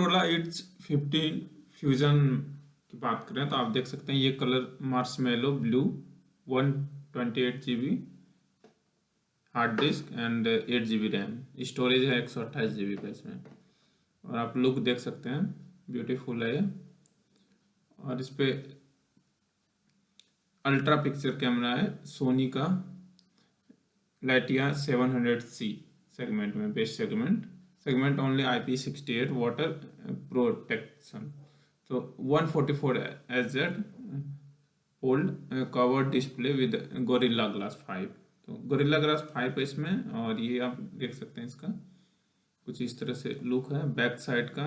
Motorola it's 15 fusion की बात करें तो आप देख सकते हैं ये colour marshmallow blue 128 GB hard disk and 8 GB RAM, storage है 128 GB का इसमें। और आप लुक देख सकते हैं, ब्यूटीफुल है ये। और इस पे अल्ट्रा पिक्चर कैमरा है सोनी का, लाइटिया 700C सेगमेंट में, best segment only IP68 water protection. तो 144Hz old covered display with gorilla glass 5। तो गोरिल्ला ग्लास 5 है इसमें। और ये आप देख सकते हैं इसका कुछ इस तरह से लुक है। बैक साइड का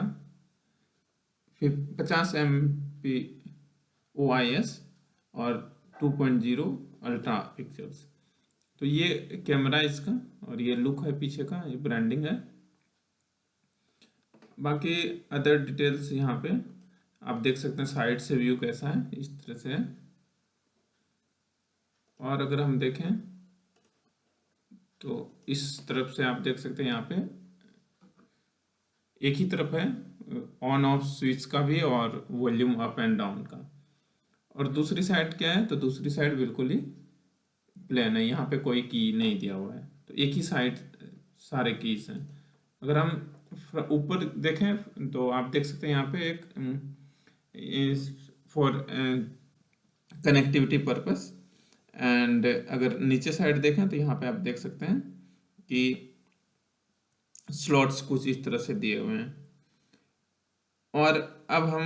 50 MP OIS और 2.0 अल्ट्रा पिक्चर्स। तो ये कैमरा है इसका और ये लुक है पीछे का, ये ब्रांडिंग है। बाकी अदर डिटेल्स यहाँ पे आप देख सकते हैं, साइड से व्यू कैसा है, इस तरह से है। और अगर हम देखें तो इस तरफ से आप देख सकते हैं, यहाँ पे एक ही तरफ है ऑन ऑफ स्विच का भी और वॉल्यूम अप एंड डाउन का। और दूसरी साइड क्या है, तो दूसरी साइड बिल्कुल ही प्लेन है, यहाँ पे कोई की नहीं दिया हुआ है। तो एक ही साइड सारे कीज हैं। अगर हम ऊपर देखें तो आप देख सकते हैं यहाँ पे एक फॉर कनेक्टिविटी पर्पस। एंड अगर नीचे साइड देखें तो यहाँ पे आप देख सकते हैं कि स्लॉट्स कुछ इस तरह से दिए हुए हैं। और अब हम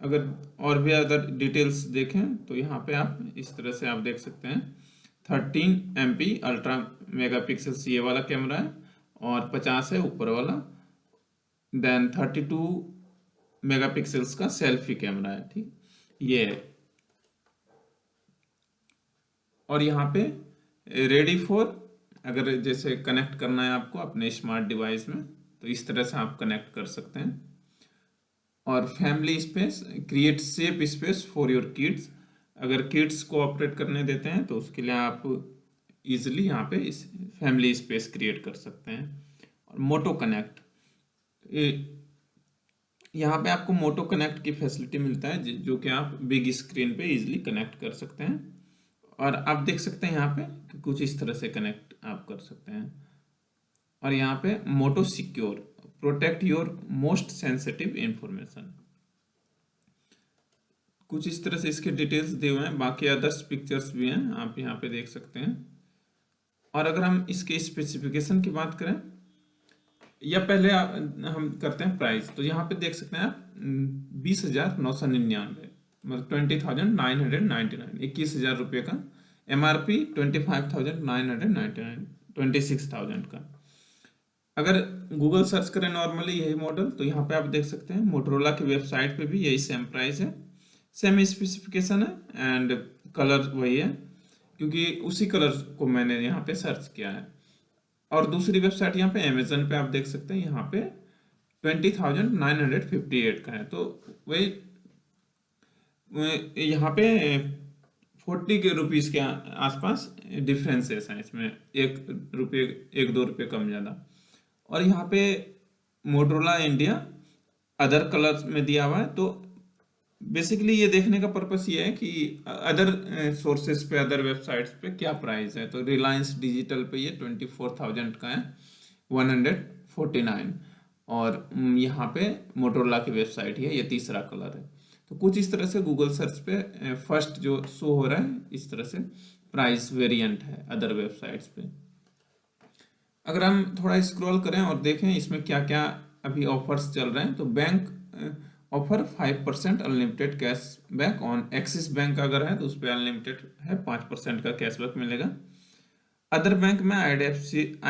अगर और भी अदर डिटेल्स देखें तो यहाँ पे आप इस तरह से आप देख सकते हैं 13 MP अल्ट्रा मेगापिक्सल ये वाला कैमरा है और 50 है ऊपर वाला। देन 32 मेगापिक्सल्स का सेल्फी कैमरा है, ठीक ये है। और यहाँ पे रेडी फॉर, अगर जैसे कनेक्ट करना है आपको अपने स्मार्ट डिवाइस में तो इस तरह से आप कनेक्ट कर सकते हैं। और family space, create safe space for your kids. अगर किड्स को ऑपरेट करने देते हैं तो उसके लिए आप इजीली यहाँ पे इस फैमिली स्पेस क्रिएट कर सकते हैं। और मोटो कनेक्ट, यहाँ पे आपको मोटो कनेक्ट की फैसिलिटी मिलता है जो कि आप बिग स्क्रीन पे इजीली कनेक्ट कर सकते हैं। और आप देख सकते हैं यहाँ पे कि कुछ इस तरह से कनेक्ट आप कर सकते हैं। और यहाँ पे मोटो secure, protect your most sensitive information, कुछ इस तरह से इसके डिटेल्स दिए हुए हैं। बाकी अदर्स पिक्चर्स भी हैं, आप यहाँ पे देख सकते हैं। और अगर हम इसके स्पेसिफिकेशन की बात करें या पहले हम करते हैं प्राइस, तो यहाँ पे देख सकते हैं आप 20,999 मतलब 20,999, 21,000 रुपये का। MRP 25,999, 26,000 का। अगर गूगल सर्च करें नॉर्मली यही मॉडल तो यहाँ पे आप देख सकते हैं मोटरोला की वेबसाइट पे भी यही सेम प्राइस है, सेम स्पेसिफिकेशन है एंड कलर वही है, क्योंकि उसी कलर को मैंने यहाँ पे सर्च किया है। और दूसरी वेबसाइट यहाँ पे अमेजन पे आप देख सकते हैं, यहाँ पे 20,958 का है। तो वही यहाँ पे 40 के रुपीज़ के आसपास डिफरेंसेस हैं इसमें, 1-2 रुपये कम ज़्यादा। और यहाँ पे मोटरोला इंडिया अदर कलर्स में दिया हुआ है। तो बेसिकली ये देखने का पर्पस ये है कि अदर सोर्सेज पे, अदर वेबसाइट्स पे क्या प्राइस है। तो रिलायंस डिजिटल पे ये 24,000 का है, 149। और यहाँ पे मोटरोला की वेबसाइट है, ये तीसरा कलर है। तो कुछ इस तरह से गूगल सर्च पे फर्स्ट जो शो हो रहा है इस तरह से प्राइस वेरिएंट है अदर वेबसाइट्स पे। अगर हम थोड़ा स्क्रॉल करें और देखें इसमें क्या क्या अभी ऑफर्स चल रहे हैं, तो bank offer 5% unlimited cashback on axis bank अगर है तो उस पर अनलिमिटेड है, 5% का कैशबैक मिलेगा। अदर बैंक में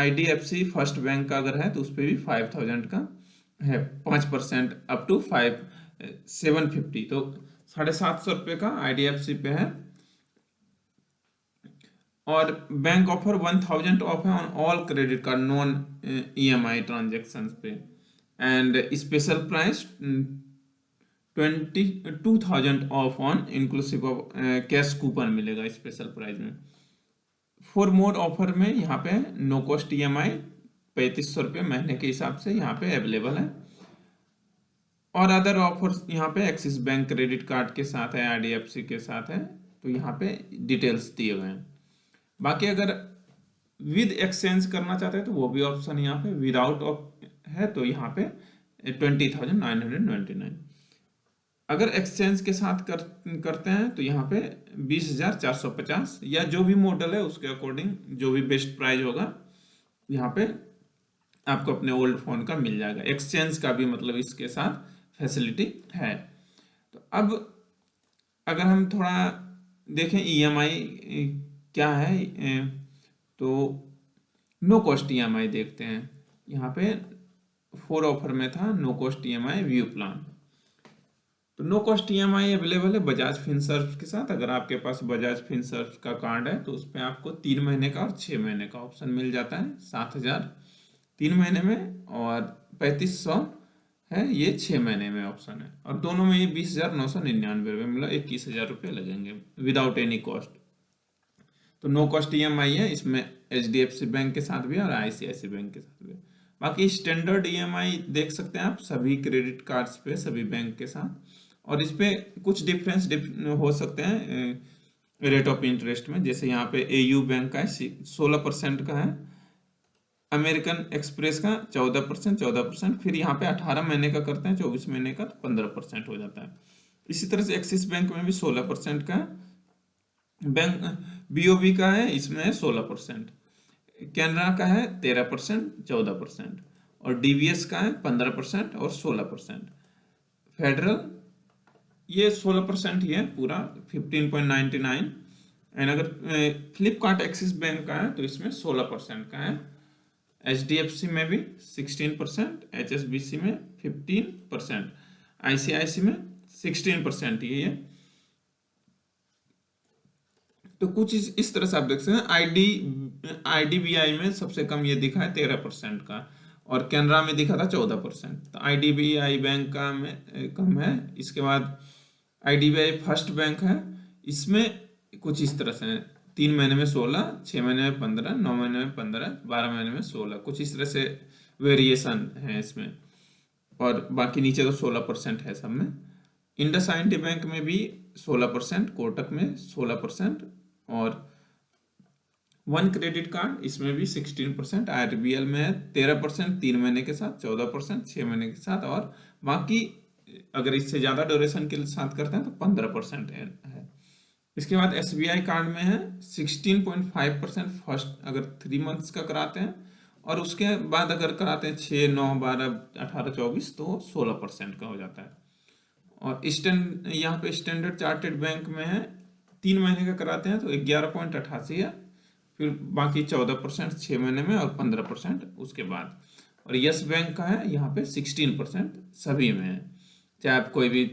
IDFC फर्स्ट बैंक का अगर है तो उस पर भी 5,000 का है, 5% अप टू 750, तो 750 रुपये का IDFC पे है। और बैंक ऑफर 1,000 ऑफ है on all credit card non EMI transaction पे। And special price 22,000 off on inclusive of cash coupon मिलेगा स्पेशल प्राइस में। फॉर मोर ऑफर में यहाँ पे नो कॉस्ट EMI 3,500 रुपये महीने के हिसाब से यहाँ पे अवेलेबल है। और अदर ऑफर्स यहाँ पे एक्सिस बैंक क्रेडिट कार्ड के साथ है, IDFC के साथ है, तो यहाँ पे डिटेल्स दिए हुए हैं। बाकी अगर विद एक्सचेंज करना चाहते हैं तो वो भी ऑप्शन यहाँ पे विदाउट है, तो यहाँ पे 20,999। अगर एक्सचेंज के साथ करते हैं तो यहाँ पे 20,450, या जो भी मॉडल है उसके अकॉर्डिंग जो भी बेस्ट प्राइस होगा यहाँ पे आपको अपने ओल्ड फ़ोन का मिल जाएगा। एक्सचेंज का भी मतलब इसके साथ फैसिलिटी है। तो अब अगर हम थोड़ा देखें EMI क्या है, तो नो कॉस्ट EMI देखते हैं। यहाँ पे 4 ऑफर में था no cost EMI view plan. तो नो कॉस्ट EMI अवेलेबल है बजाज फिनसर्व के साथ। अगर आपके पास बजाज फिनसर्व का कार्ड है तो उस पर आपको 3 महीने का और 6 महीने का ऑप्शन मिल जाता है। 7,000 3 महीने में और 3500 है ये 6 महीने में ऑप्शन है, और दोनों में ये 20,999 रुपये, मतलब 21,000 रुपये लगेंगे विदाउट एनी कॉस्ट। तो नो कॉस्ट EMI है, इसमें HDFC बैंक के साथ भी है और ICICI बैंक के साथ भी है। बाकी स्टैंडर्ड EMI देख सकते हैं आप सभी क्रेडिट कार्ड्स पे, सभी बैंक के साथ, और इस पे कुछ डिफरेंस हो सकते हैं रेट ऑफ इंटरेस्ट में। जैसे यहाँ पे AU बैंक का 16% का है, अमेरिकन एक्सप्रेस का 14%, फिर यहाँ पे 18 महीने का करते हैं, 24 महीने का तो 15% हो जाता है। इसी तरह से एक्सिस बैंक में भी 16% का है, बैंक BOB का है, इसमें है 16%, कैनरा का है 13%, 14%, और DBS का है 15% और 16%। फेडरल ये 16% ही है पूरा 15.99। एंड अगर फ्लिपकार्ट एक्सिस बैंक का है तो इसमें 16% का है। HDFC में भी 16%, HSBC में 15%, ICICI में 16% ही है। तो कुछ इस तरह से आप देख सकते हैं। IDBI में सबसे कम ये दिखा है 13% का, और कैनरा में दिखा था 14%। तो IDBI बैंक का में कम है। इसके बाद IDBI फर्स्ट बैंक है, इसमें कुछ इस तरह से है, 3 महीने में 16, 6 महीने में 15, 9 महीने में 15, 12 महीने में 16, कुछ इस तरह से वेरिएशन है इसमें, और बाकी नीचे तो 16% है सब में। इंडसइंड बैंक में भी 16%, कोटक में 16%, और वन क्रेडिट कार्ड इसमें भी 16%, RBL में है 13%, 3 महीने के साथ, 14%, 6 महीने के साथ, और बाकी अगर इससे ज़्यादा ड्यूरेशन के साथ करते हैं तो 15% है। इसके बाद SBI कार्ड में है 16.5% फर्स्ट अगर 3 मंथ्स का कराते हैं, और उसके बाद अगर कराते हैं 6, 9, 12, 18, 24 तो 16% का हो जाता है। और यहाँ पे स्टैंडर्ड चार्टेड बैंक में है 3 महीने का कराते हैं तो 11.88 है, फिर बाकी 14% 6 महीने में और 15% उसके बाद। और यस बैंक का है यहाँ पे 16% सभी में है, चाहे आप कोई भी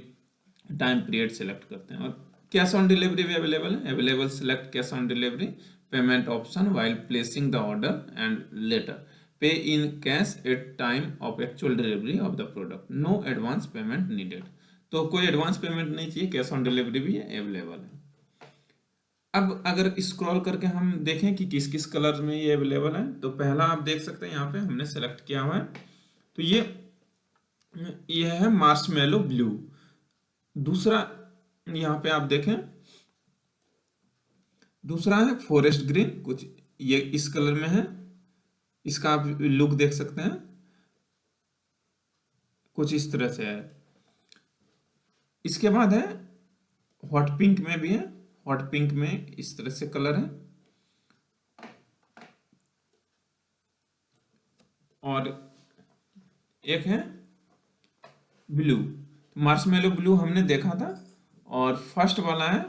टाइम पीरियड सेलेक्ट करते हैं। और कैश ऑन डिलीवरी भी available select cash on delivery payment option while placing the order and later pay in cash at time of actual delivery of the product, no advance payment needed. तो कोई advance payment नहीं चाहिए, cash on delivery भी available है। अब अगर scroll करके हम देखें कि किस किस कलर में ये अवेलेबल है, तो पहला आप देख सकते हैं यहाँ पे हमने सेलेक्ट किया हुआ है, तो ये है मार्शमेलो ब्लू। दूसरा यहाँ पे आप देखें, दूसरा है फॉरेस्ट ग्रीन, कुछ ये इस कलर में है, इसका आप लुक देख सकते हैं, कुछ इस तरह से है। इसके बाद है हॉट पिंक में भी है, हॉट पिंक में इस तरह से कलर है, और एक है ब्लू। मार्शमेलो ब्लू हमने देखा था, और फर्स्ट वाला है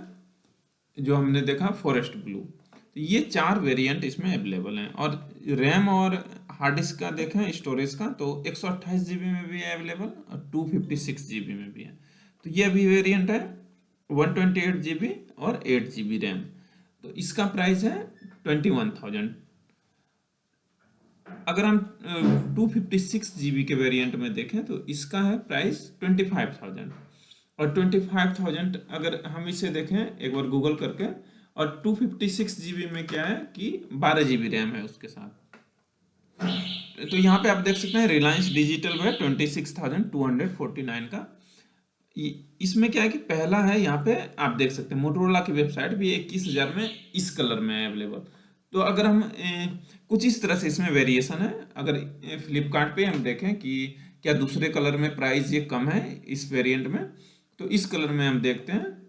जो हमने देखा फॉरेस्ट ब्लू। तो ये 4 वेरिएंट इसमें अवेलेबल हैं। और रैम और हार्ड डिस्क का देखें स्टोरेज का, तो 128 GB में भी है अवेलेबल और 256 GB में भी है। तो ये भी वेरिएंट है 128 GB और 8 GB रैम। तो इसका प्राइस है 21,000। अगर हम 256 GB के वेरिएंट में देखें तो इसका है प्राइस 25,000। और 25,000 अगर हम इसे देखें एक बार गूगल करके, और 256 GB में क्या है कि 12 GB रैम है उसके साथ। तो यहाँ पे आप देख सकते हैं रिलायंस डिजिटल है 26,249 का। इसमें क्या है कि पहला है, यहाँ पे आप देख सकते हैं मोटरोला की वेबसाइट भी 21,000 में इस कलर में है अवेलेबल। तो अगर हम कुछ इस तरह से इसमें वेरिएशन है। अगर फ्लिपकार्ट पे हम देखें कि क्या दूसरे कलर में प्राइस ये कम है इस वेरिएंट में, तो इस कलर में हम देखते हैं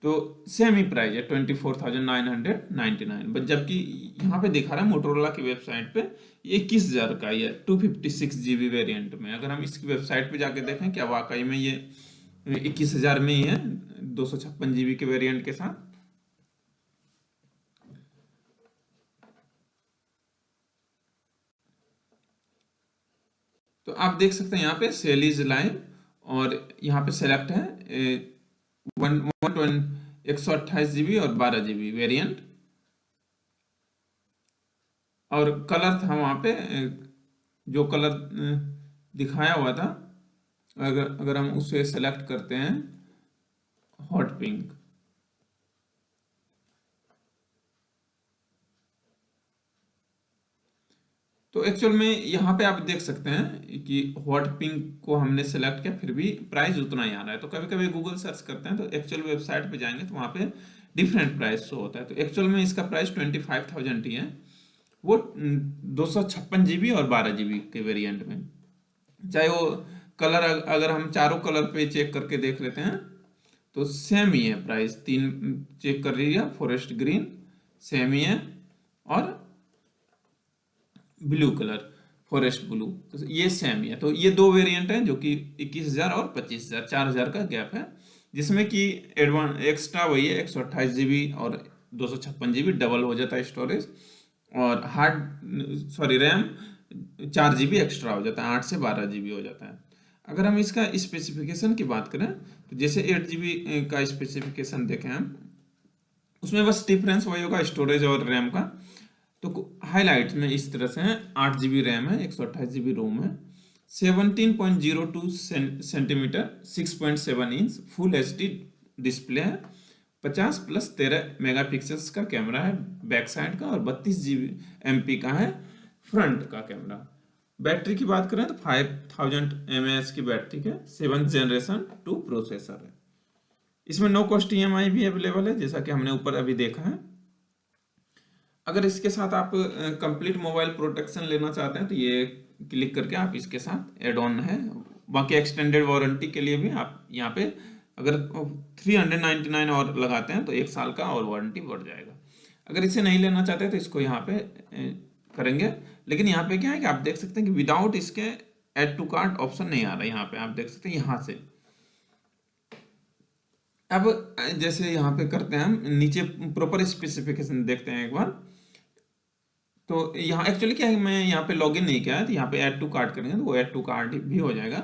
तो सेम ही प्राइस है 24,999, बट जबकि यहाँ पे दिखा रहा है मोटरोला की वेबसाइट पे ये 21,000 का ही है 256 GB वेरिएंट में। अगर हम इसकी वेबसाइट पे जाके देखें क्या वाकई में ये 21,000 में ही है 256 GB के वेरिएंट के साथ। तो आप देख सकते हैं यहाँ पे सेल इज लाइव और यहाँ पे सेलेक्ट है 128 GB और 12 GB वेरिएंट, और कलर था वहाँ पे जो कलर दिखाया हुआ था, अगर हम उसे सेलेक्ट करते हैं हॉट पिंक, तो एक्चुअल में यहाँ पे आप देख सकते हैं कि हॉट पिंक को हमने सेलेक्ट किया फिर भी प्राइस उतना ही आ रहा है। तो कभी कभी गूगल सर्च करते हैं तो एक्चुअल वेबसाइट पे जाएंगे तो वहाँ पे डिफरेंट प्राइस शो होता है। तो एक्चुअल में इसका प्राइस 25,000 ही है, वो 256 GB और 12 GB के वेरिएंट में। चाहे वो कलर अगर हम चारों कलर पे चेक करके देख लेते हैं तो सेम ही है प्राइस। तीन चेक कर लीजिए, फॉरेस्ट ग्रीन सेम ही है और ब्लू कलर फॉरेस्ट ब्लू तो ये सेम ही है। तो ये दो वेरिएंट हैं जो कि 21,000 और 25,000, 4,000 का गैप है, जिसमें कि एडवांस एक्स्ट्रा वही है 128 GB और 256 GB डबल हो जाता है स्टोरेज, और रैम 4 GB एक्स्ट्रा हो जाता है, 8 से 12 GB हो जाता है। अगर हम इसका स्पेसिफिकेशन की बात करें तो जैसे 8 GB का स्पेसिफिकेशन देखें हम, उसमें बस डिफरेंस वही होगा स्टोरेज और रैम का। तो हाईलाइट्स में इस तरह से है, 8 GB रैम है, 128 GB रोम है, 17.02 centimetre 6.7 inch full HD display है, 50+13 मेगापिक्सल्स का कैमरा है बैक साइड का, और 32 MP का है फ्रंट का कैमरा। बैटरी की बात करें तो 5000 mAh की बैटरी है, 7th जनरेशन 2 प्रोसेसर है। इसमें नो कॉस्ट EMI भी अवेलेबल है जैसा कि हमने ऊपर अभी देखा है। अगर इसके साथ आप कंप्लीट मोबाइल प्रोटेक्शन लेना चाहते हैं तो ये क्लिक करके आप इसके साथ एड ऑन है। बाकी एक्सटेंडेड वारंटी के लिए भी आप यहाँ पे अगर 399 और लगाते हैं तो 1 साल का और वारंटी बढ़ जाएगा। अगर इसे नहीं लेना चाहते तो इसको यहाँ पे करेंगे, लेकिन यहाँ पे क्या है कि आप देख सकते हैं कि विदाउट इसके ऐड टू कार्ट ऑप्शन नहीं आ रहा है। यहाँ पे आप देख सकते हैं यहाँ से। अब जैसे यहाँ पे करते हैं हम नीचे प्रॉपर स्पेसिफिकेशन देखते हैं एक बार। तो यहाँ एक्चुअली क्या है, मैं यहाँ पे लॉगिन नहीं किया है तो यहाँ पे ऐड टू कार्ट करेंगे तो वो ऐड टू कार्ट भी हो जाएगा।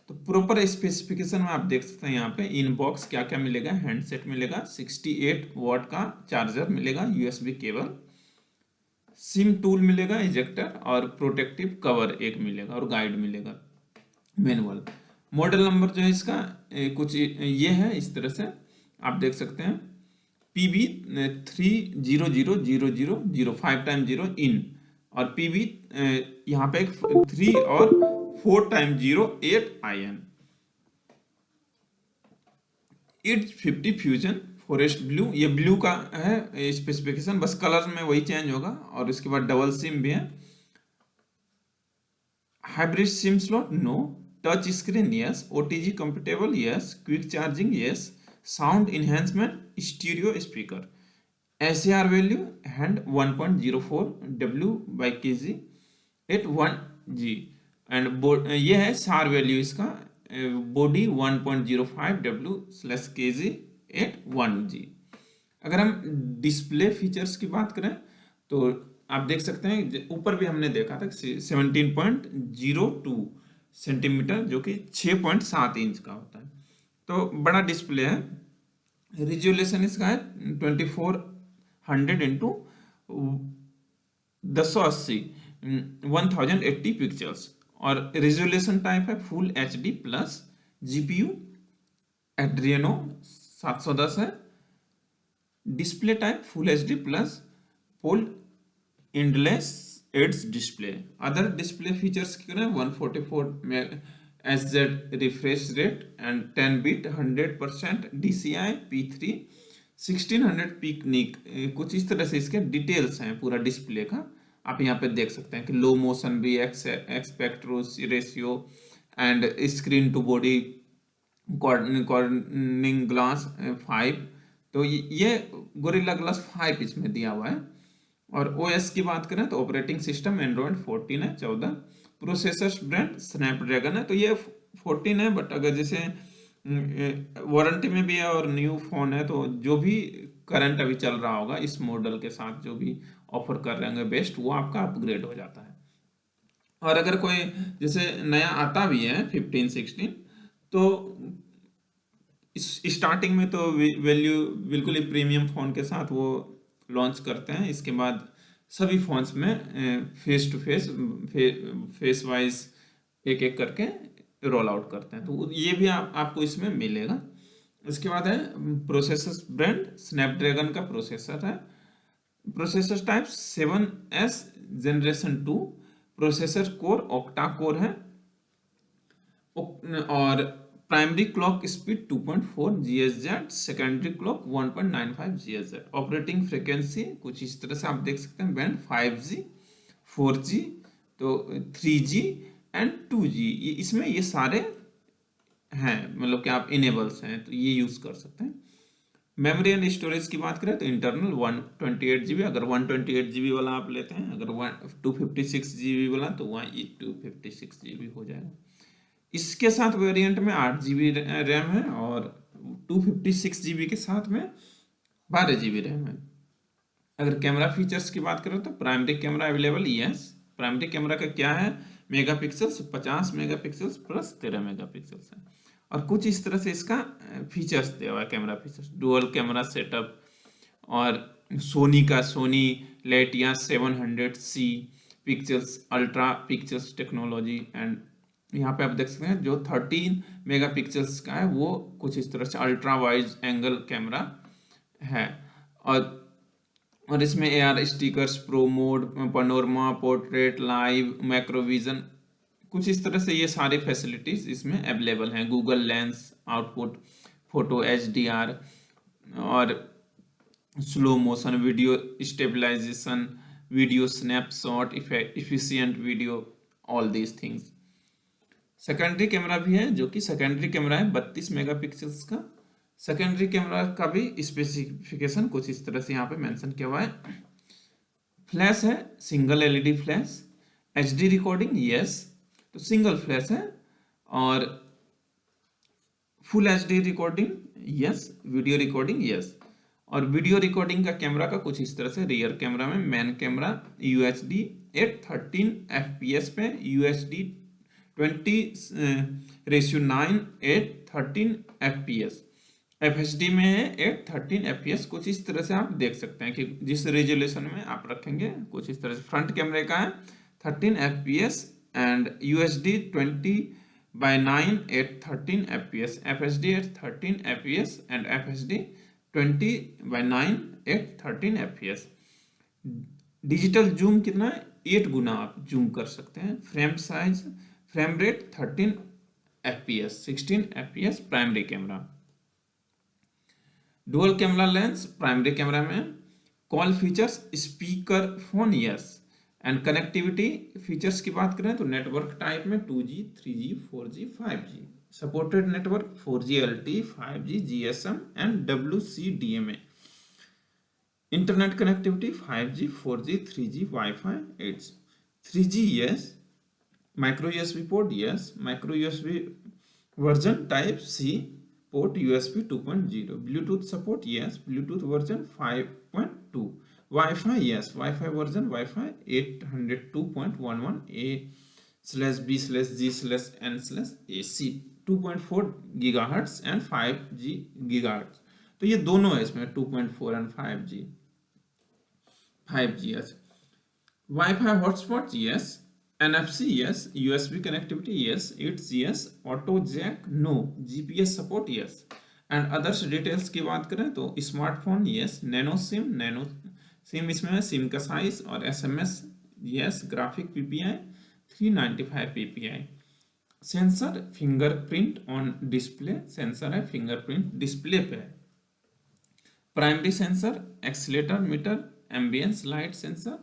तो प्रॉपर स्पेसिफिकेशन में आप देख सकते हैं यहाँ पे इनबॉक्स क्या क्या मिलेगा। हैंडसेट मिलेगा, 68 वॉट का चार्जर मिलेगा, USB केबल, सिम टूल मिलेगा, इजेक्टर, और प्रोटेक्टिव कवर एक मिलेगा, और गाइड मिलेगा, मैनुअल। मॉडल नंबर जो है इसका कुछ ये है इस तरह से आप देख सकते हैं, PB 300000 5 टाइम 0 इन, और PB यहाँ पे 3 और 4 time 0 8 IN। 850 fusion forest blue, ये ब्लू का है स्पेसिफिकेशन, बस कलर में वही चेंज होगा। और इसके बाद डबल सिम भी है। Hybrid SIM slot no, touch screen yes, OTG compatible yes, quick charging yes, sound enhancement stereo speaker, SAR value hand 1.04 W/kg at 1G, and ये है SAR वैल्यू इसका, बॉडी 1.05 W/kg एट 1G। अगर हम display features की बात करें तो आप देख सकते हैं ऊपर भी हमने देखा था 17.02 सेंटीमीटर जो कि 6.7 इंच का होता है, तो बड़ा डिस्प्ले है। रिजोल्यूशन इसका है 2400 इंटू 1080 1080 पिक्चर्स, और रिजोल्यूशन टाइप है full HD plus, GPU Adreno 710 है, display type full HD plus, पोल इंडलेस its display. Other display features की करें 144 H Z refresh rate and 10 bit 100% DCI P3 1600 picnic, कुछ इस तरह से इसके डिटेल्स हैं पूरा डिस्प्ले का। आप यहाँ पे देख सकते हैं कि लो मोशन भी, aspect ratio and screen to body Corning glass 5। तो ये गोरिल्ला ग्लास 5 इसमें दिया हुआ है। और ओएस की बात करें तो ऑपरेटिंग सिस्टम एंड्रॉयड 14 है 14। प्रोसेसर ब्रांड स्नैपड्रैगन है, तो ये 14 है, बट अगर जैसे वारंटी में भी है और न्यू फोन है तो जो भी करंट अभी चल रहा होगा इस मॉडल के साथ जो भी ऑफर कर रहे होंगे बेस्ट, वो आपका अपग्रेड हो जाता है। और अगर कोई जैसे नया आता भी है 15 16 तो स्टार्टिंग में तो वैल्यू बिल्कुल ही प्रीमियम फ़ोन के साथ वो लॉन्च करते हैं। इसके बाद सभी फ़ोन्स में फेस टू फेस वाइज एक एक करके रोल आउट करते हैं, तो ये भी आपको इसमें मिलेगा। इसके बाद है प्रोसेसर ब्रांड स्नैपड्रैगन का प्रोसेसर है। Processor type 7S generation 2, processor core octa core है और primary clock speed 2.4 GHz, secondary clock 1.95 GHz। Operating frequency कुछ इस तरह से आप देख सकते हैं, बैंड 5G 4G तो 3G एंड 2G, इसमें ये सारे हैं, मतलब कि आप इनेबल्स हैं तो ये यूज़ कर सकते हैं। मेमोरी एंड स्टोरेज की बात करें तो इंटरनल 128 GB, अगर 128 GB वाला आप लेते हैं, अगर 256 GB वाला तो वहाँ 256 GB हो जाएगा। इसके साथ वेरिएंट में 8 GB रैम है और 256 GB के साथ में 12 GB रैम है। अगर कैमरा फीचर्स की बात करें तो primary camera available, yes. Primary camera का क्या है, मेगापिक्सल्स 50 मेगापिक्सल्स प्लस 13 मेगापिक्सल्स है। और कुछ इस तरह से इसका फीचर्स दिया हुआ है, camera features dual camera setup और सोनी का Sony Lytia 700C pixels ultra pixels technology. And यहाँ पे आप देख सकते हैं जो 13 मेगापिक्सल्स का है वो कुछ इस तरह से अल्ट्रा वाइड एंगल कैमरा है। और इसमें AR stickers, pro mode, panorama, portrait, live, मैक्रोविजन, कुछ इस तरह से ये सारी फैसिलिटीज इसमें अवेलेबल हैं। Google lens, output photo HDR और slow motion video stabilisation, video snapshot, efficient video, all these things. Secondary camera भी है, जो कि सेकेंडरी कैमरा है 32 मेगापिक्सल्स का। सेकेंडरी कैमरा का भी स्पेसिफिकेशन कुछ इस तरह से यहाँ पे मेंशन किया हुआ है। फ्लैश है single LED flash, HD recording yes, तो सिंगल फ्लैश है। और full HD recording yes, video recording yes. और वीडियो रिकॉर्डिंग का कैमरा का कुछ इस तरह से, रियर कैमरा में मेन कैमरा UHD 813 FPS पे UHD 20:9 813 FPS, FHD में है 813 FPS। कुछ इस तरह से आप देख सकते हैं कि जिस रेजोल्यूशन में आप रखेंगे कुछ इस तरह से। फ्रंट कैमरे का है 13 FPS and UHD 20:9 813 FPS, FHD 813 FPS and FHD 20:9 813 FPS। Digital zoom कितना है, 8 गुना आप जूम कर सकते हैं। Frame size, frame rate 13 FPS 16 FPS primary camera. Dual camera lens primary camera में। Call features speaker phone yes. And connectivity features की बात करें तो नेटवर्क टाइप में 2G 3G 4G 5G, supported network 4G LTE 5G GSM and WCDMA। Internet connectivity 5G 4G 3G Wi-Fi 8 3G yes, micro USB port yes, micro USB version type C port USB 2.0, Bluetooth support yes, Bluetooth version 5.2, Wi-Fi yes, Wi-Fi version Wi-Fi 802.11a/b/g/n/ac 2.4 GHz and 5G GHz। तो ये दोनों है इसमें 2.4 and 5G yes। Wi-Fi hotspot yes, NFC yes, USB connectivity yes, it's yes, auto jack no, GPS support yes। And others details की बात करें तो smartphone yes, nano SIM इसमें है, सिम का साइज और SMS yes, graphic PPI 395 PPI. Sensor fingerprint on display, sensor है fingerprint display पे है. Primary sensor accelerometer, ambient light sensor,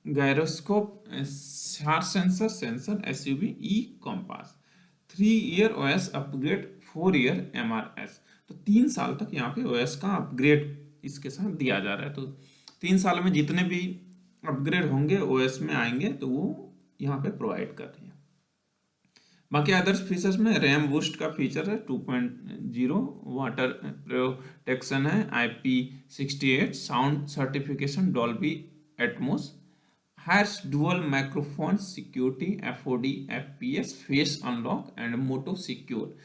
gyroscope, SAR sensor, sensor SUV, e compass. 3 year OS upgrade, 4 year MRS. तो 3 साल तक यहाँ पे OS का upgrade इसके साथ दिया जा रहा है. तो 3 साल में जितने भी अपग्रेड होंगे OS में आएंगे तो वो यहाँ पे प्रोवाइड कर रही है. बाकी अदर्स फीचर्स में रैम बूस्ट का फीचर है 2.0, वाटर प्रोटेक्शन है IP68, sound certification Dolby Atmos, hash dual microphone security FOD FPS, face unlock and Moto secure,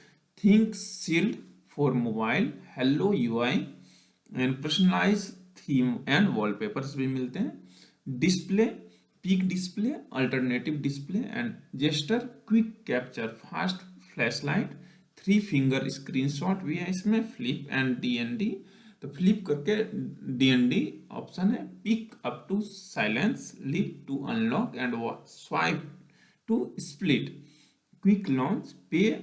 think shield for mobile, hello UI and personalise theme and wallpapers भी मिलते हैं. Display peak display, alternative display and gesture quick capture, fast flashlight, 3 finger screenshot भी है इसमें, flip and DND. तो flip करके DND option है, pick up to silence, lift to unlock and swipe to split, quick launch, play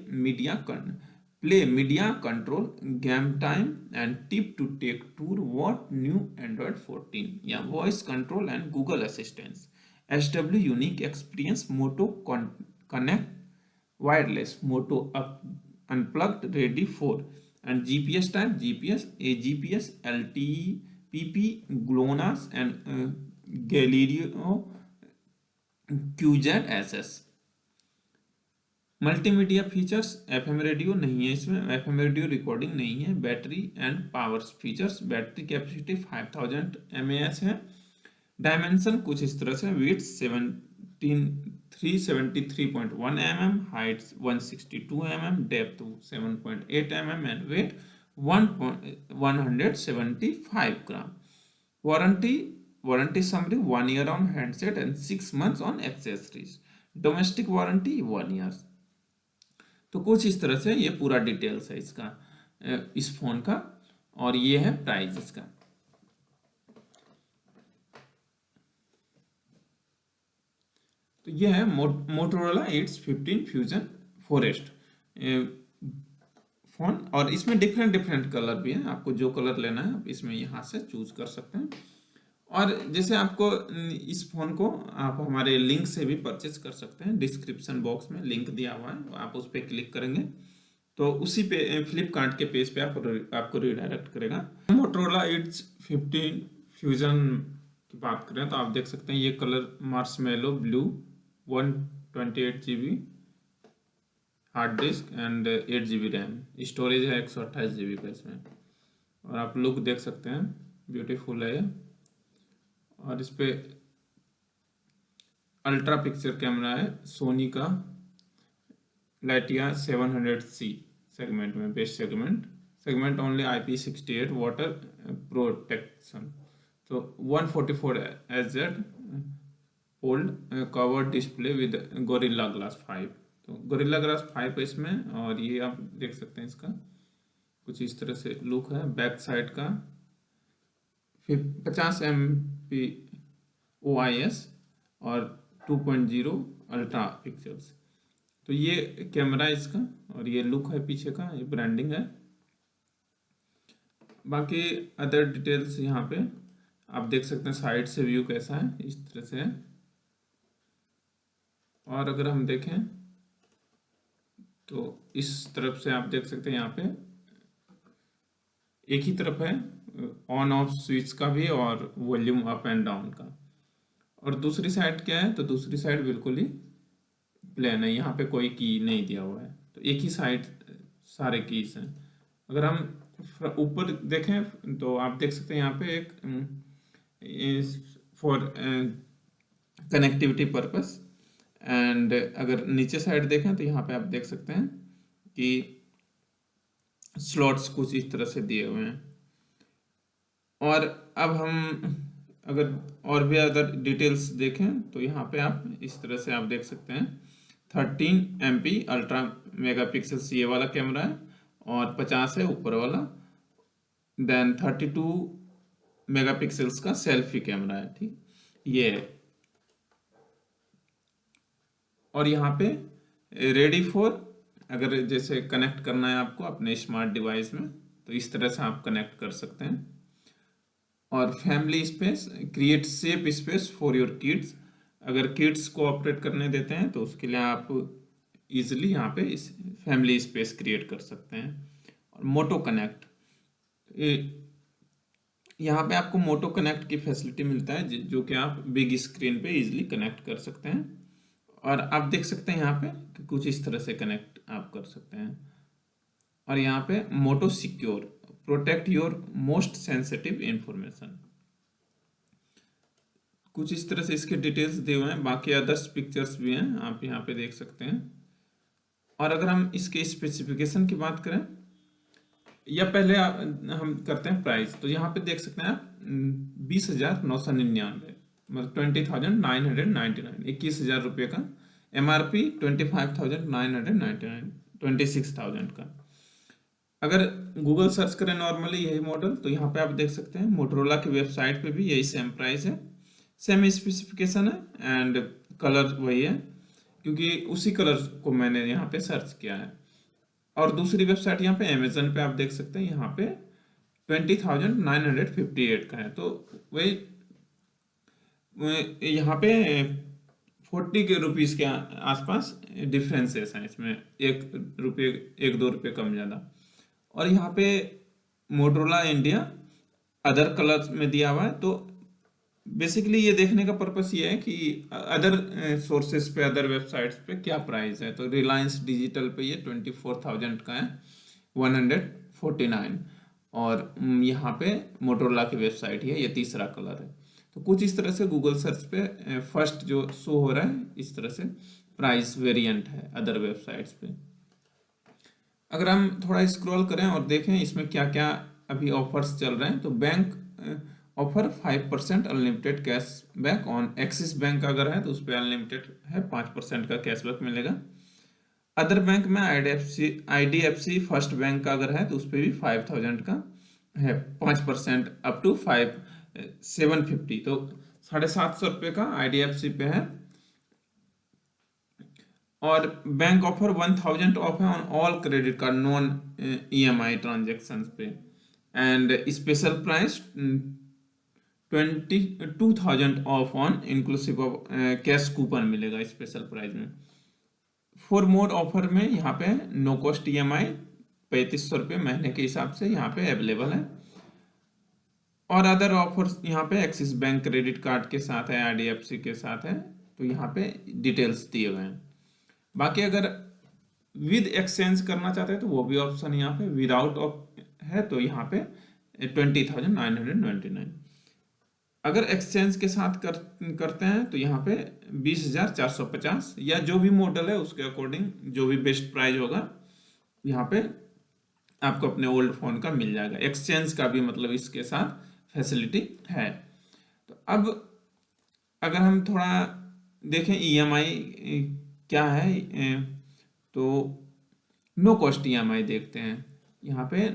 media control, game time and tip to take tour, what new Android 14 या voice control and Google assistance, SW unique experience, Moto connect wireless, Moto unplugged ready for, and GPS type, GPS, AGPS, LTE, PP, GLONASS and Galileo QZ-SS. Multimedia features, FM radio नहीं है इसमें, FM radio recording नहीं है. Battery and power features, battery capacity 5000 mAh है. Dimension कुछ इस तरह से, width 373.1 mm, height 162 mm, depth 7.8 mm and weight 175 gram. Warranty summary 1 year on handset and 6 months on accessories. Domestic warranty 1 year. तो कुछ इस तरह से ये पूरा डिटेल्स है इसका, इस फोन का, और ये है प्राइस इसका. तो ये है Motorola H15 fusion forest phone, और इसमें डिफरेंट कलर भी है. आपको जो कलर लेना है आप इसमें यहाँ से चूज कर सकते हैं. और जैसे आपको इस फोन को आप हमारे लिंक से भी परचेज कर सकते हैं. डिस्क्रिप्शन बॉक्स में लिंक दिया हुआ है, आप उस पर क्लिक करेंगे तो उसी पे फ्लिपकार्ट के पेज पे आपको रिडायरेक्ट करेगा. मोटोरोला H15 फ्यूजन की बात करें तो आप देख सकते हैं ये colour marshmallow blue, 128 GB hard disk and 8 GB RAM, storage है 128 GB का इसमें. और आप लुक देख सकते हैं, ब्यूटीफुल है ये. और इस पे अल्ट्रा पिक्चर कैमरा है सोनी का, लाइटिया 700C सेगमेंट में, best segment only IP68 water protection. तो 144 Hz old covered display with gorilla glass 5. तो गोरिल्ला ग्लास 5 है इसमें, और ये आप देख सकते हैं इसका कुछ इस तरह से लुक है. बैक साइड का 50 MP OIS और 2.0 अल्ट्रा पिक्सल्स. तो ये कैमरा है इसका, और ये लुक है पीछे का, ये ब्रांडिंग है. बाकी अदर डिटेल्स यहाँ पे आप देख सकते हैं. साइड से व्यू कैसा है, इस तरह से है. और अगर हम देखें तो इस तरफ से आप देख सकते हैं, यहाँ पे एक ही तरफ है ऑन ऑफ स्विच का भी और वॉल्यूम अप एंड डाउन का. और दूसरी साइड क्या है, तो दूसरी साइड बिल्कुल ही प्लेन है, यहाँ पे कोई की नहीं दिया हुआ है. तो एक ही साइड सारे कीज हैं. अगर हम ऊपर देखें तो आप देख सकते हैं यहाँ पे एक फॉर कनेक्टिविटी पर्पस. एंड अगर नीचे साइड देखें तो यहाँ पे आप देख सकते हैं कि स्लॉट्स कुछ इस तरह से दिए हुए हैं. और अब हम अगर और भी अदर डिटेल्स देखें तो यहाँ पे आप इस तरह से आप देख सकते हैं 13 MP अल्ट्रा मेगापिक्सल ये वाला कैमरा है, और 50 है ऊपर वाला. देन 32 मेगापिक्सल्स का सेल्फी कैमरा है. ठीक, ये है। और यहाँ पे रेडी फॉर, अगर जैसे कनेक्ट करना है आपको अपने स्मार्ट डिवाइस में तो इस तरह से आप कनेक्ट कर सकते हैं। और family space, create safe space for your kids, अगर किड्स को ऑपरेट करने देते हैं तो उसके लिए आप इजीली यहाँ पे इस फैमिली स्पेस क्रिएट कर सकते हैं। और मोटो कनेक्ट, यहाँ पे आपको मोटो कनेक्ट की फैसिलिटी मिलता है जो कि आप बिग स्क्रीन पे इजीली कनेक्ट कर सकते हैं। और आप देख सकते हैं यहाँ पे कि कुछ इस तरह से कनेक्ट आप कर सकते हैं। और यहाँ पे मोटो secure, protect your most sensitive information, कुछ इस तरह से इसके डिटेल्स दिए हुए हैं। बाकी अदर्स पिक्चर्स भी हैं, आप यहाँ पे देख सकते हैं। और अगर हम इसके स्पेसिफिकेशन की बात करें या पहले हम करते हैं प्राइस, तो यहाँ पे देख सकते हैं आप 20,999, मतलब 20,999, 21,000 रुपये का। MRP 25,999, 26,000 का। अगर गूगल सर्च करें नॉर्मली यही मॉडल तो यहाँ पे आप देख सकते हैं मोटरोला की वेबसाइट पे भी यही सेम प्राइस है, सेम स्पेसिफिकेशन है एंड कलर वही है, क्योंकि उसी कलर को मैंने यहाँ पे सर्च किया है। और दूसरी वेबसाइट यहाँ पे अमेजन पे आप देख सकते हैं, यहाँ पे 20,958 का है। तो वही यहाँ पे 40 के रुपीज़ के आसपास डिफरेंसेस हैं इसमें, 1-2 रुपये कम ज़्यादा। और यहाँ पे मोटरोला इंडिया अदर कलर्स में दिया हुआ है। तो बेसिकली ये देखने का पर्पस ये है कि अदर सोर्सेस पे, अदर वेबसाइट्स पे क्या प्राइस है। तो रिलायंस डिजिटल पे ये 24,000 का है, 149। और यहाँ पे मोटरोला की वेबसाइट है, ये तीसरा कलर है। तो कुछ इस तरह से गूगल सर्च पे फर्स्ट जो शो हो रहा है इस तरह से प्राइस वेरिएंट है अदर वेबसाइट्स पे। अगर हम थोड़ा स्क्रॉल करें और देखें इसमें क्या क्या अभी ऑफर्स चल रहे हैं, तो bank offer 5% unlimited cashback on axis bank अगर है तो उस पर अनलिमिटेड है, 5% का कैशबैक मिलेगा। अदर बैंक में IDFC फर्स्ट बैंक का अगर है तो उस पर भी 5,000 का है, 5% अप टू 750, तो 750 रुपये का IDFC पे है। और बैंक ऑफर 1,000 ऑफ है on all credit card non EMI transaction पे। And special price 22,000 off on inclusive of cash coupon मिलेगा स्पेशल प्राइस में। फॉर मोर ऑफर में यहाँ पे नो कॉस्ट EMI 3,500 रुपये महीने के हिसाब से यहाँ पे अवेलेबल है। और अदर ऑफर्स यहाँ पे एक्सिस बैंक क्रेडिट कार्ड के साथ है, IDFC के साथ है, तो यहाँ पे डिटेल्स दिए हुए हैं। बाकी अगर विद एक्सचेंज करना चाहते हैं तो वो भी ऑप्शन यहाँ पे विदाउट है, तो यहाँ पे 20,999। अगर एक्सचेंज के साथ करते हैं तो यहाँ पे 20,450, या जो भी मॉडल है उसके अकॉर्डिंग जो भी बेस्ट प्राइस होगा यहाँ पे आपको अपने ओल्ड फ़ोन का मिल जाएगा। एक्सचेंज का भी मतलब इसके साथ फैसिलिटी है। तो अब अगर हम थोड़ा देखें EMI क्या है, तो नो कॉस्ट EMI देखते हैं। यहाँ पे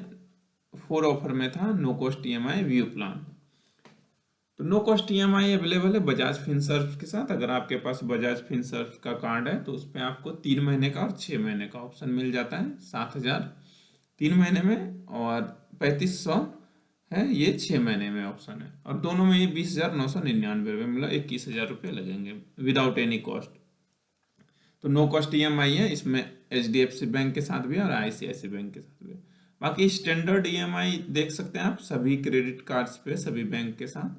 4 ऑफर में था no cost EMI view plan. तो नो कॉस्ट EMI अवेलेबल है बजाज फिनसर्व के साथ। अगर आपके पास बजाज फिनसर्व का कार्ड है तो उस पर आपको 3 महीने का और 6 महीने का ऑप्शन मिल जाता है। 7,000 3 महीने में और 3,500 है ये 6 महीने में ऑप्शन है। और दोनों में ये 20,999 रुपये, मतलब 21,000 रुपये लगेंगे विदाउट एनी कॉस्ट। तो नो कॉस्ट EMI है, इसमें HDFC बैंक के साथ भी और ICICI बैंक के साथ भी। बाकी स्टैंडर्ड EMI देख सकते हैं आप सभी क्रेडिट कार्ड्स पे, सभी बैंक के साथ।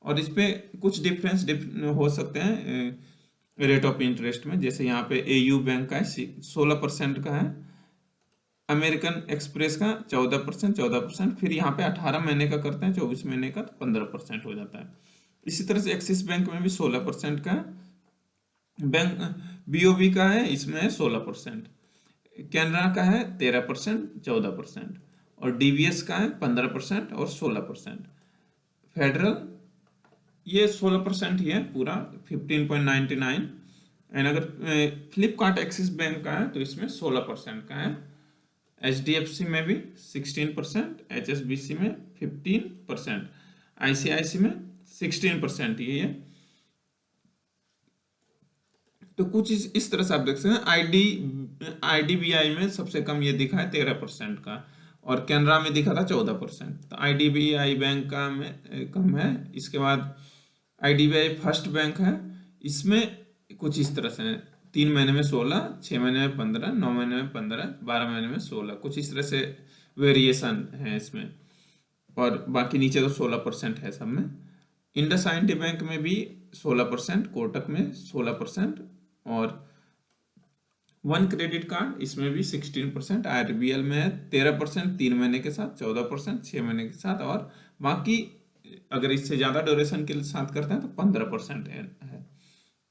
और इस पे कुछ डिफरेंस हो सकते हैं रेट ऑफ इंटरेस्ट में। जैसे यहाँ पे AU बैंक का है 16% का है, अमेरिकन एक्सप्रेस का 14%, फिर यहाँ पे 18 महीने का करते हैं, 24 महीने का तो 15% हो जाता है। इसी तरह से एक्सिस बैंक में भी 16% का है, बैंक BOB का है इसमें 16%, कैनरा का है 13%, 14%, और DBS का है 15% और 16%। फेडरल ये 16% ही है पूरा, 15.99। एंड अगर फ्लिपकार्ट एक्सिस बैंक का है तो इसमें 16% का है। HDFC में भी 16%, HSBC में 15%, ICICI में 16% ही है। तो कुछ इस तरह से आप देख सकते हैं। IDBI में सबसे कम ये दिखा है 13% का, और कैनरा में दिखा था 14%। तो IDBI बैंक का में कम है। इसके बाद IDBI फर्स्ट बैंक है, इसमें कुछ इस तरह से 3 महीने में 16, 6 महीने में 15, 9 महीने में 15, 12 महीने में 16, कुछ इस तरह से वेरिएशन है इसमें। और बाकी नीचे तो 16% है सब में। इंडसइंड बैंक में भी 16%, कोटक में 16%, और वन क्रेडिट कार्ड इसमें भी 16%, IRBL में है 13%, 3 महीने के साथ 14%, 6 महीने के साथ, और बाकी अगर इससे ज़्यादा ड्यूरेशन के साथ करते हैं तो 15% है।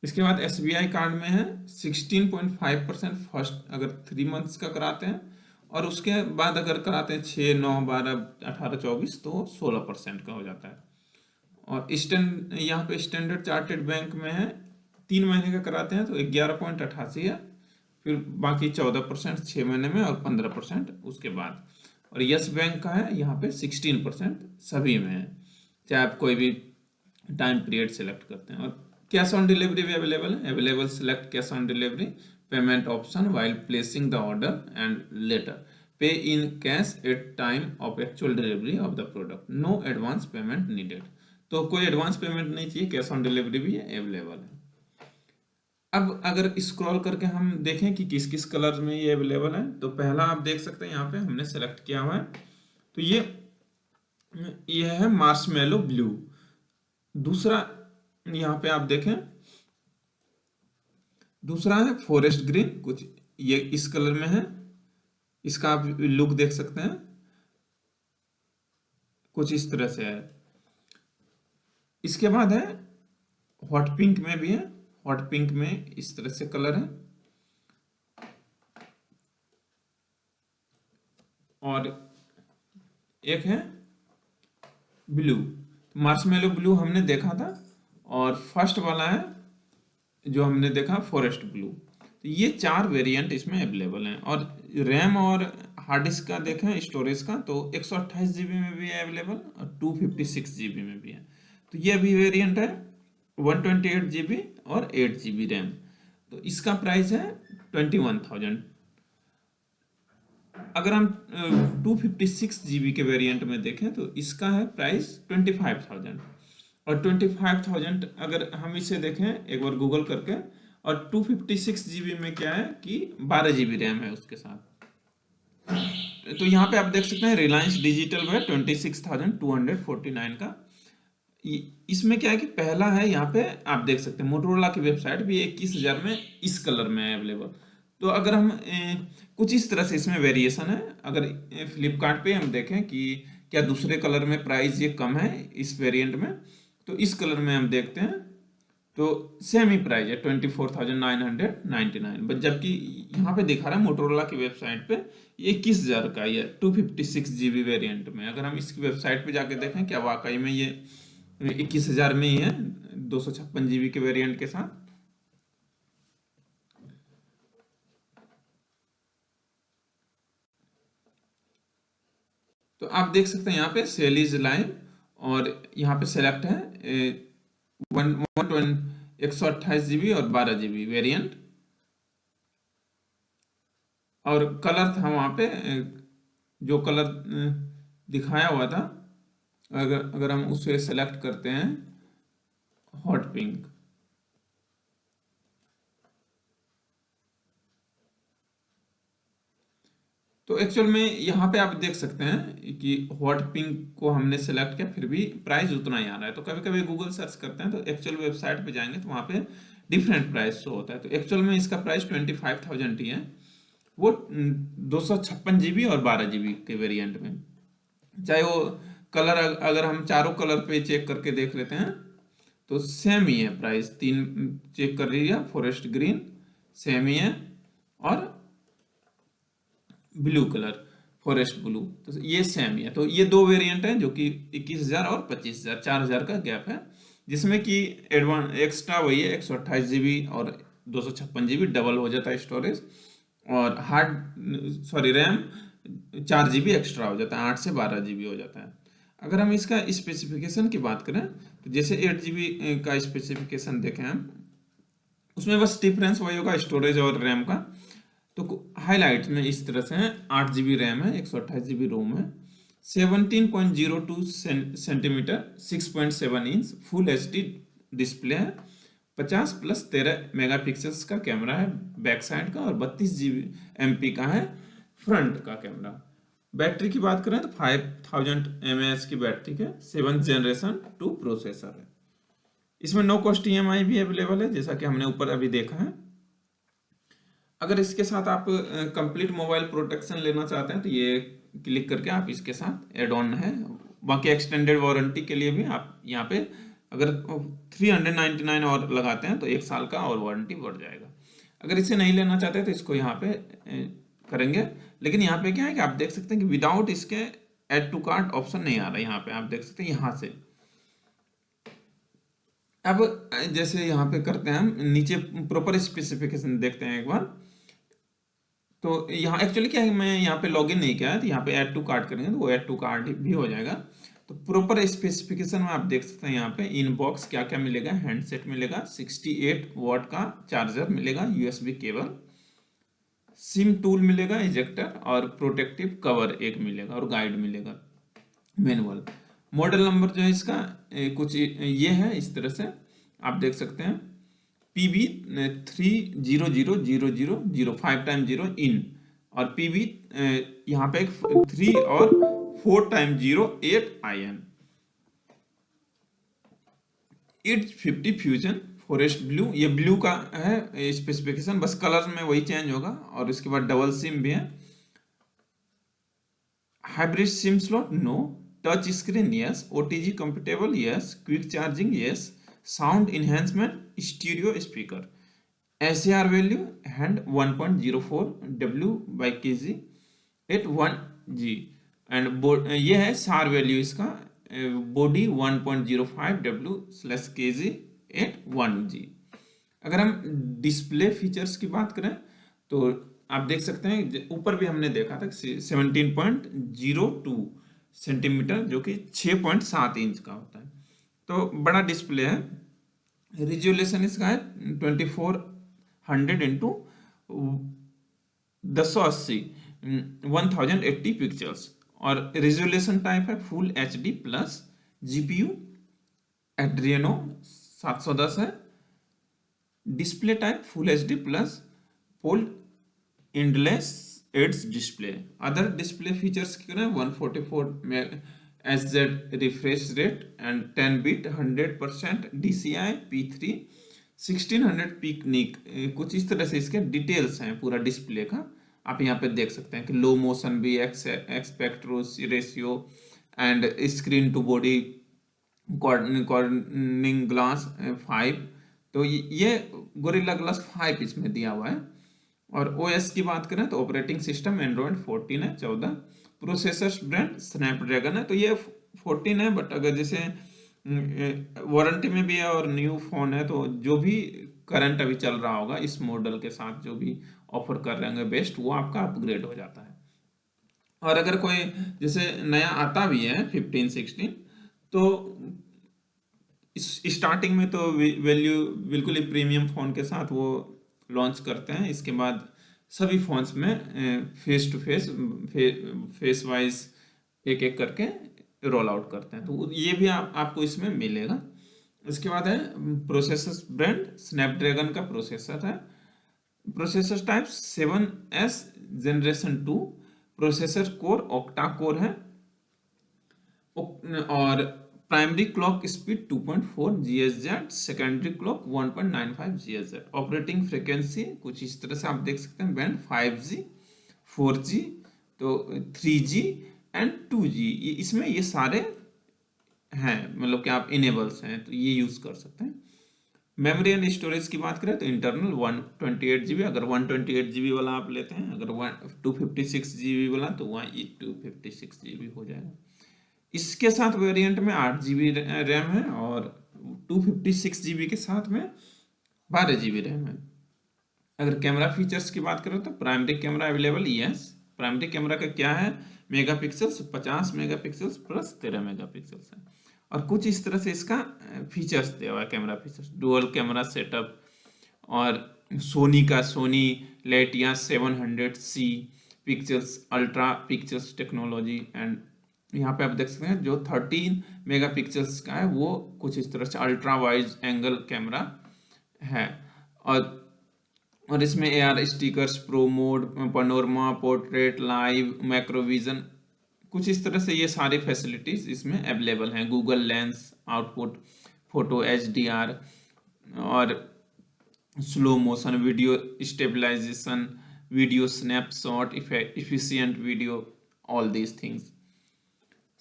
इसके बाद SBI कार्ड में है 16.5% फर्स्ट अगर 3 मंथ्स का कराते हैं, और उसके बाद अगर कराते हैं 6, 9, 12, 18, 24 तो 16% का हो जाता है। और यहाँ पे स्टैंडर्ड चार्टेड बैंक में है 3 महीने का कराते हैं तो 11.88 है, फिर बाकी 14% 6 महीने में और 15% उसके बाद। और यस बैंक का है यहाँ पे 16% सभी में है, चाहे आप कोई भी टाइम पीरियड सेलेक्ट करते हैं। और कैश ऑन डिलीवरी भी available select cash on delivery payment option while placing the order and later pay in cash at time of actual delivery of the product, no advance payment needed. तो कोई advance payment नहीं चाहिए, cash on delivery भी available है। अब अगर scroll करके हम देखें कि किस किस कलर में ये अवेलेबल है, तो पहला आप देख सकते हैं यहाँ पे हमने सेलेक्ट किया हुआ है, तो ये है मार्शमेलो ब्लू। दूसरा यहाँ पे आप देखें, दूसरा है फॉरेस्ट ग्रीन, कुछ ये इस कलर में है, इसका आप लुक देख सकते हैं, कुछ इस तरह से है। इसके बाद है हॉट पिंक में भी है, हॉट पिंक में इस तरह से कलर है, और एक है ब्लू। मार्शमेलो ब्लू हमने देखा था, और फर्स्ट वाला है जो हमने देखा फॉरेस्ट ब्लू। तो ये 4 वेरिएंट इसमें अवेलेबल हैं। और रैम और हार्ड डिस्क का देखें स्टोरेज का, तो 128 GB में भी है अवेलेबल और 256 GB में भी है। तो ये भी वेरिएंट है 128 GB और 8 GB रैम। तो इसका प्राइस है 21,000। अगर हम 256 GB के वेरिएंट में देखें तो इसका है प्राइस 25,000। और 25,000 अगर हम इसे देखें एक बार गूगल करके, और 256 GB में क्या है कि 12 GB रैम है उसके साथ। तो यहाँ पे आप देख सकते हैं रिलायंस डिजिटल है 26,249 का। इसमें क्या है कि पहला है, यहाँ पे आप देख सकते हैं मोटोरोला की वेबसाइट भी 21,000 में इस कलर में है अवेलेबल। तो अगर हम कुछ इस तरह से इसमें वेरिएशन है। अगर फ्लिपकार्ट पे हम देखें कि क्या दूसरे कलर में प्राइस ये कम है इस वेरिएंट में, तो इस कलर में हम देखते हैं तो सेम ही प्राइस है 24,999, बट जबकि यहाँ पे दिखा रहा है मोटोरोला की वेबसाइट पे 21,000 का ये 256 GB वेरिएंट में। अगर हम इसकी वेबसाइट पे जाके देखें क्या वाकई में ये 21,000 में ही है 256 GB के वेरिएंट के साथ। तो आप देख सकते हैं यहाँ पे सेल इज लाइव, और यहाँ पे सेलेक्ट है 128 GB और 12 GB वेरिएंट, और कलर था वहाँ पे जो कलर दिखाया हुआ था, अगर हम उसे सेलेक्ट करते हैं हॉट पिंक, तो एक्चुअल में यहाँ पे आप देख सकते हैं कि हॉट पिंक को हमने सेलेक्ट किया फिर भी प्राइस उतना ही आ रहा है। तो कभी कभी गूगल सर्च करते हैं तो एक्चुअल वेबसाइट पे जाएंगे तो वहाँ पे डिफरेंट प्राइस शो होता है। तो एक्चुअल में इसका प्राइस 25,000 ही है, वो 256 GB और 12 GB के वेरिएंट में। चाहे वो कलर अगर हम चारों कलर पे चेक करके देख लेते हैं तो सेम ही है प्राइस। 3 चेक कर लीजिए, फॉरेस्ट ग्रीन सेम ही है, और ब्लू कलर फॉरेस्ट ब्लू तो ये सेम ही है। तो ये 2 वेरिएंट हैं जो कि 21,000 और 25,000, 4,000 का गैप है, जिसमें कि एडवांस एक्स्ट्रा वही है 128 GB और 256 GB डबल हो जाता है स्टोरेज, और रैम 4 GB एक्स्ट्रा हो जाता है, 8 से 12 GB हो जाता है। अगर हम इसका स्पेसिफिकेशन की बात करें तो जैसे 8 GB का स्पेसिफिकेशन देखें हम, उसमें बस डिफरेंस वही होगा स्टोरेज और रैम का। तो हाईलाइट में इस तरह से है, 8 GB रैम है, 128 GB रोम है, 17.02 centimetre 6.7 inch full HD display है, 50+13 मेगापिक्सल्स का कैमरा है बैक साइड का, और 32 MP का है फ्रंट का कैमरा। बैटरी की बात करें तो 5000 mAh की बैटरी के 7th जनरेशन 2 प्रोसेसर है। इसमें नो कॉस्ट EMI भी अवेलेबल है, जैसा कि हमने ऊपर अभी देखा है। अगर इसके साथ आप कंप्लीट मोबाइल प्रोटेक्शन लेना चाहते हैं तो ये क्लिक करके आप इसके साथ एड ऑन है। बाकी एक्सटेंडेड वारंटी के लिए भी आप यहाँ पे अगर 399 और लगाते हैं तो 1 साल का और वारंटी बढ़ जाएगा। अगर इसे नहीं लेना चाहते तो इसको यहाँ पे करेंगे। लेकिन यहाँ पे क्या है कि आप देख सकते हैं कि विदाउट इसके ऐड टू कार्ट ऑप्शन नहीं आ रहा है। यहाँ पे आप देख सकते हैं यहाँ से। अब जैसे यहाँ पे करते हैं हम नीचे प्रॉपर स्पेसिफिकेशन देखते हैं एक बार। तो यहाँ एक्चुअली क्या है, मैं यहाँ पे लॉगिन नहीं किया है, तो यहाँ पे ऐड टू कार्ट करेंगे तो वो ऐड टू कार्ट भी हो जाएगा। तो प्रॉपर स्पेसिफिकेशन में आप देख सकते हैं यहाँ पे इनबॉक्स क्या क्या मिलेगा। हैंडसेट मिलेगा, 68 वॉट का चार्जर मिलेगा, USB केबल, सिम टूल मिलेगा, इजेक्टर, और प्रोटेक्टिव कवर एक मिलेगा, और गाइड मिलेगा, मैनुअल। मॉडल नंबर जो है इसका कुछ ये है, इस तरह से आप देख सकते हैं PB 300000 5 टाइम 0 इन, और PB यहाँ पे 3 और 4 time 0 8 IN। 850 fusion forest blue, ये ब्लू का है स्पेसिफिकेशन, बस कलर में वही चेंज होगा। और इसके बाद डबल सिम भी है। Hybrid SIM slot no, touch screen yes, OTG compatible yes, quick charging yes, sound enhancement stereo speaker, SAR value hand 1.04 W/kg at 1G, and ये है SAR वैल्यू इसका, बॉडी 1.05 W/kg एट 1G। अगर हम display features की बात करें तो आप देख सकते हैं ऊपर भी हमने देखा था 17.02 सेंटीमीटर जो कि 6.7 इंच का होता है। तो बड़ा डिस्प्ले है। रिजोल्यूशन इसका है 2400 इंटू 1080 1080 पिक्चर्स, और रिजोल्यूशन टाइप है full HD plus. GPU Adreno 710 है। Display type full HD plus fold endless edge display. Other display features की करें 144 SZ refresh rate and 10 bit 100% DCI P3 1600 picnic, कुछ इस तरह से इसके डिटेल्स हैं पूरा डिस्प्ले का। आप यहाँ पे देख सकते हैं कि लो मोशन भी, aspect ratio, and screen to body Corning glass 5। तो ये गोरिल्ला ग्लास 5 इसमें दिया हुआ है। और OS की बात करें तो ऑपरेटिंग सिस्टम एंड्रॉयड 14 है, 14। प्रोसेसर ब्रांड स्नैपड्रैगन है। तो ये 14 है, बट अगर जैसे वारंटी में भी है और न्यू फोन है तो जो भी करंट अभी चल रहा होगा इस मॉडल के साथ जो भी ऑफर कर रहे होंगे बेस्ट, वो आपका अपग्रेड हो जाता है। और अगर कोई जैसे नया आता भी है 15-16 तो स्टार्टिंग में तो वैल्यू बिल्कुल ही प्रीमियम फोन के साथ वो लॉन्च करते हैं। इसके बाद सभी फोन्स में फेस टू फेस वाइज एक एक करके रोल आउट करते हैं। तो ये भी आपको इसमें मिलेगा। इसके बाद है प्रोसेसर ब्रांड स्नैपड्रैगन का प्रोसेसर है। Processor type 7S generation 2, processor core octa core है, और primary clock speed 2.4 GHz, secondary clock 1.95 GHz। Operating frequency कुछ इस तरह से आप देख सकते हैं, बैंड 5G 4G तो 3G एंड 2G, इसमें ये सारे हैं, मतलब कि आप इनेबल्स हैं तो ये यूज कर सकते हैं। मेमोरी एंड स्टोरेज की बात करें तो इंटरनल 128 GB, अगर 128 GB वाला आप लेते हैं, अगर 256 GB वाला तो वहाँ 256 GB हो जाएगा। इसके साथ वेरिएंट में 8 GB रैम है, और 256 GB के साथ में 12 GB रैम है। अगर कैमरा फीचर्स की बात करें तो primary camera available yes. Primary camera का क्या है, मेगापिक्सल्स 50 मेगापिक्सल्स प्लस 13 मेगापिक्सल्स है। और कुछ इस तरह से इसका फीचर्स दिया हुआ है, camera features, dual camera setup, और सोनी का Sony Lytia 700C pictures ultra pictures technology. And यहाँ पे आप देख सकते हैं जो 13 मेगापिक्सल्स का है वो कुछ इस तरह से अल्ट्रा वाइड एंगल कैमरा है। और इसमें AR stickers, pro mode, panorama, portrait, live, मैक्रोविजन, कुछ इस तरह से ये सारी फैसिलिटीज इसमें अवेलेबल हैं। Google lens, output photo HDR, और slow motion video stabilisation, video snapshot, efficient video, all these things.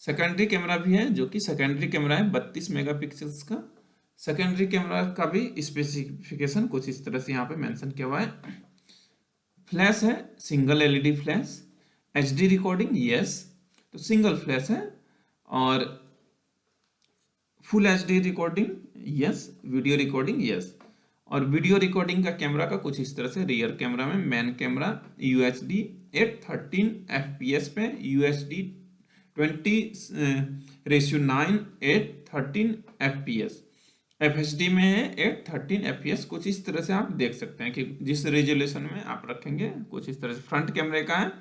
Secondary camera भी है, जो कि सेकेंडरी कैमरा है 32 मेगापिक्सल्स का। सेकेंडरी कैमरा का भी स्पेसिफिकेशन कुछ इस तरह से यहाँ पे मेंशन किया हुआ है। फ्लैश है, single LED flash. HD recording yes, तो सिंगल फ्लैश है। और full HD recording yes, video recording yes. और वीडियो रिकॉर्डिंग का कैमरा का कुछ इस तरह से, रियर कैमरा में मेन कैमरा UHD 813 FPS पे UHD 20:9 813 FPS। FHD में है 813 FPS। कुछ इस तरह से आप देख सकते हैं कि जिस रेजोल्यूशन में आप रखेंगे कुछ इस तरह से। फ्रंट कैमरे का है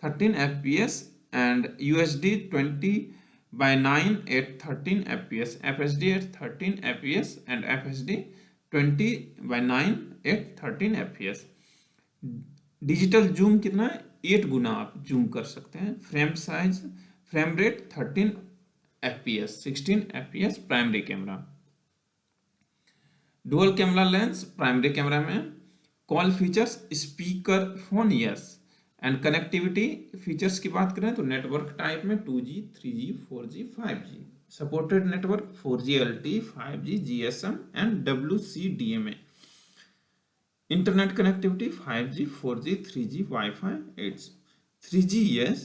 13 FPS and UHD 20:9 813 FPS, FHD 813 FPS and FHD 20:9 813 FPS। Digital zoom कितना है, 8 गुना आप जूम कर सकते हैं। Frame size, frame rate 13 FPS, 16 FPS primary camera. Dual camera lens primary camera में। Call features, speaker phone yes. And connectivity features की बात करें तो नेटवर्क टाइप में 2G 3G 4G 5G supported network 4G LTE 5G GSM and WCDMA। Internet connectivity 5G 4G 3G Wi-Fi 8 3G yes।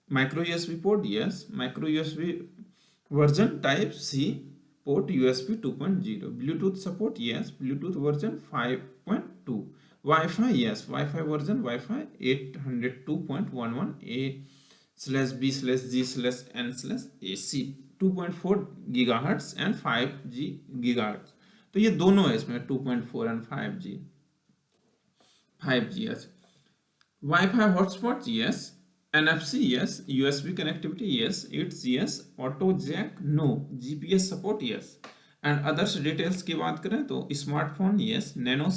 Micro USB port yes। Micro USB version type C port USB 2.0। Bluetooth support yes। Bluetooth version 5.2। Wi-Fi yes। Wi-Fi version Wi-Fi 802.11a/b/g/n/ac 2.4 GHz and 5G GHz। तो ये दोनों है इसमें 2.4 and 5G yes। Wi-Fi hotspot yes। NFC yes। USB connectivity yes। It's yes। Auto Jack no। GPS support yes। And others details की बात करें तो smartphone yes। Nano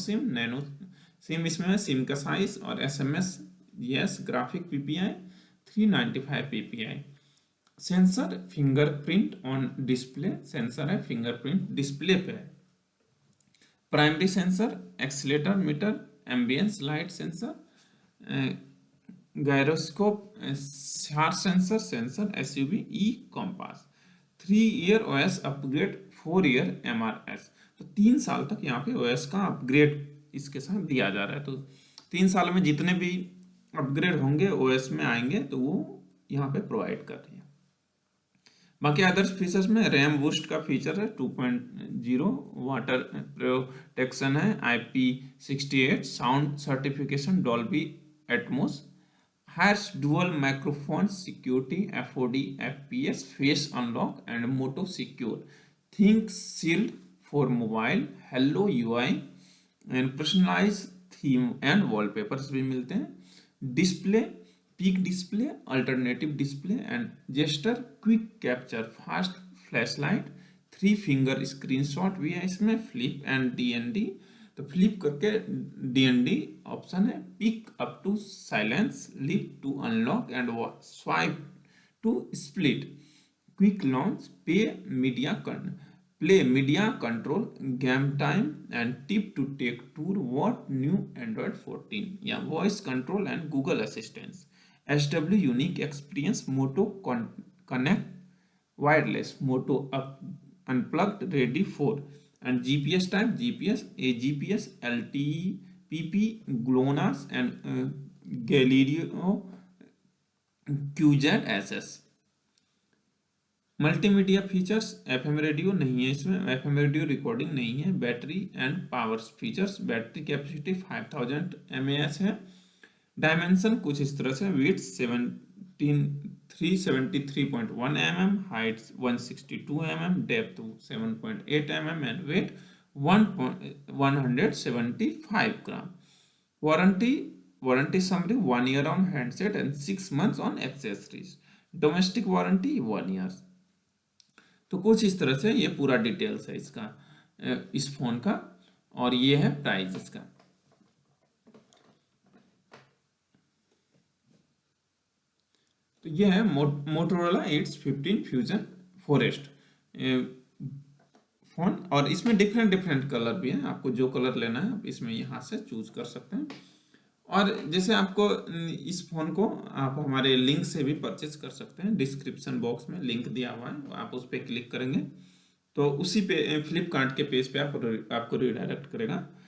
SIM इसमें है, सिम का साइज और SMS yes। Graphic PPI 395 PPI। Sensor fingerprint on display, sensor है fingerprint display पे है। Primary sensor accelerometer, ambient light sensor, gyroscope, SAR sensor SUV e compass. 3 year OS upgrade, 4 year MRS। तो 3 साल तक यहाँ पे OS का upgrade इसके साथ दिया जा रहा है। तो 3 साल में जितने भी अपग्रेड होंगे OS में आएंगे तो वो यहाँ पे प्रोवाइड कर रही है। बाकी अदर्स फीचर्स में रैम बूस्ट का फीचर है 2.0, वाटर प्रोटेक्शन है IP68, sound certification Dolby Atmos, hash dual microphone security FOD FPS face unlock and Moto secure, think shield for mobile, hello UI and personalise theme and wallpapers भी मिलते हैं। Display peak display, alternative display and gesture quick capture, fast flashlight, 3 finger screenshot भी है इसमें, flip and DND। तो flip करके DND option है, pick up to silence, lift to unlock and swipe to split, quick launch, play media control, game time and tip to take tour, what new Android 14 या voice control and Google assistance, SW unique experience, Moto connect wireless, Moto unplugged ready for, and GPS type GPS, AGPS, LTE, PP, GLONASS and Galileo QZ/SS। Multimedia features, FM radio नहीं है इसमें, FM radio recording नहीं है। Battery and power features, battery capacity 5000 mAh है। Dimension कुछ इस तरह से, width 373.1 mm, height 162 mm, depth 7.8 mm and weight 175 gram. Warranty summary 1 year on handset and 6 months on accessories। Domestic warranty 1 year। तो कुछ इस तरह से ये पूरा डिटेल्स है इसका, इस फोन का, और ये है प्राइस इसका। तो ये है Motorola it's 15 fusion forest phone, और इसमें डिफरेंट डिफरेंट कलर भी है, आपको जो कलर लेना है आप इसमें यहाँ से चूज कर सकते हैं। और जैसे आपको इस फ़ोन को आप हमारे लिंक से भी परचेज कर सकते हैं, डिस्क्रिप्शन बॉक्स में लिंक दिया हुआ है, आप उस पर क्लिक करेंगे तो उसी पे फ्लिपकार्ट के पेज पे आपको रिडायरेक्ट करेगा।